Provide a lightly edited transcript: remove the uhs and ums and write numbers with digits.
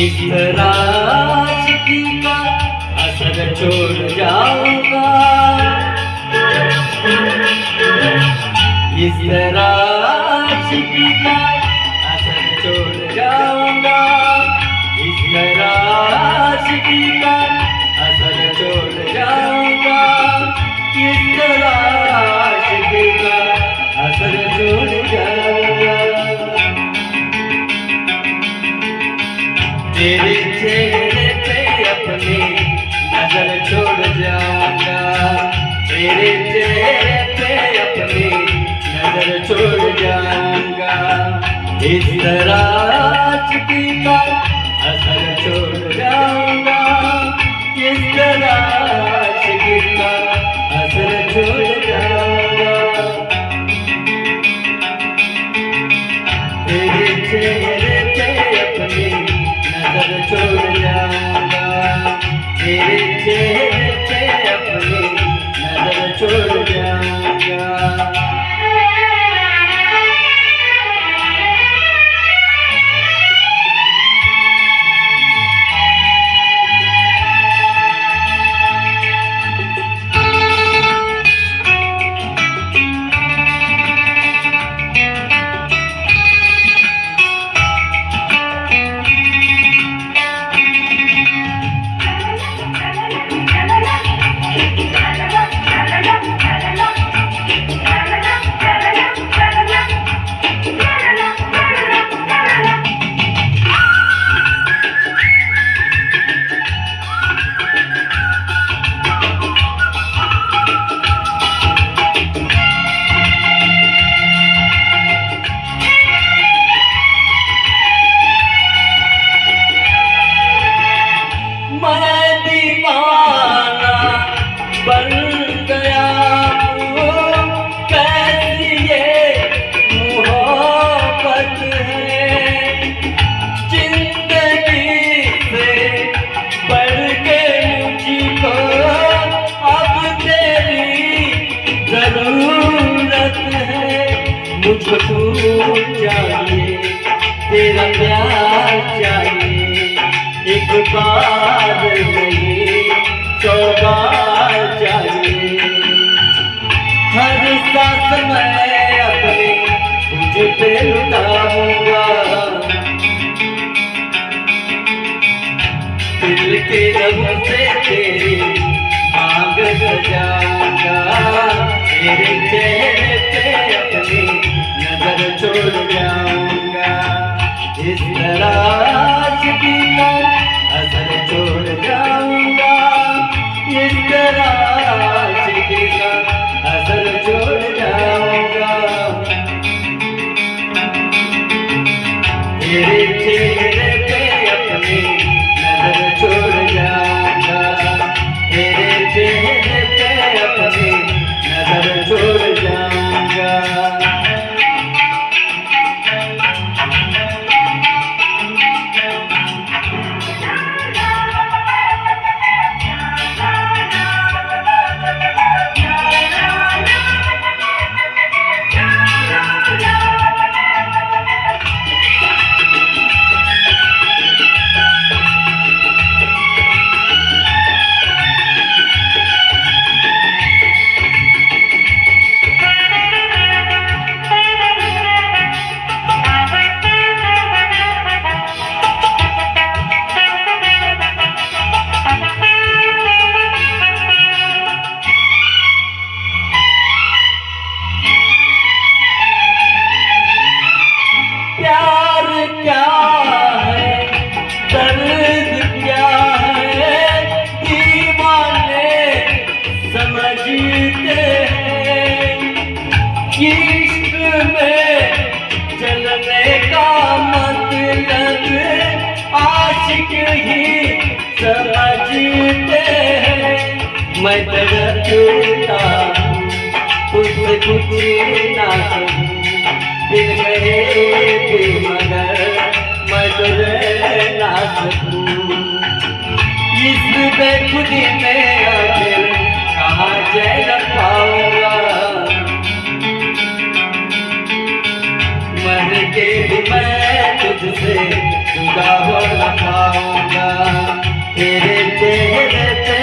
इस तरह आशिकी का असर छोड़ जाऊंगा, इस तरह आशिकी का असर छोड़ जाऊंगा, इस तरह आशिकी का असर छोड़ जाऊंगा, इस तरह आशिकी का असर छोड़ जाऊंगा। तेरे चेहरे पे अपनी नजर छोड़ जाऊंगा, तेरे चेहरे पे अपनी नजर छोड़ जाऊंगा, इस तरह आशिकी का असर छोड़ जाऊंगा, इस तरह आशिकी का असर छोड़ जाऊंगा। तेरे चेहरे पे अपनी नजर छोड़ जाऊंगा, तेरे चेहरे पे अपनी नजर छोड़ जाऊंगा। बन गया हूँ, कैसी ये मोहब्बत है, जिंदगी से बढ़ के मुझको अब तेरी जरूरत है। मुझको तू चाहिए, तेरा प्यार चाहिए, एक बार नहीं 100 बार चाहिए। हर सांस मैं अपनी तुझ पे लुटाऊंगा, दिल के रंग से तेरी मांग सजाऊंगा, तेरे चेहरे पे अपनी नजर छोड़ जाऊंगा, इस तरह आशिकी का असर छोड़ जाऊंगा, इस तरह आशिकी का असर छोड़ जाऊंगा। तेरे चेहरे पे अपनी नजर छोड़ जाऊंगा, तेरे चेहरे पे अपनी नजर छोड़ जाऊंगा। तुझसे कुछ ना कहूँ, बिन कहे भी मगर मैं तुझे ना सकूँ। इस बेखुदी में आखिर कहाँ चैन पाऊंगा, मर के भी मैं तुझसे जुदा हो न पाऊंगा। तेरे चेहरे पे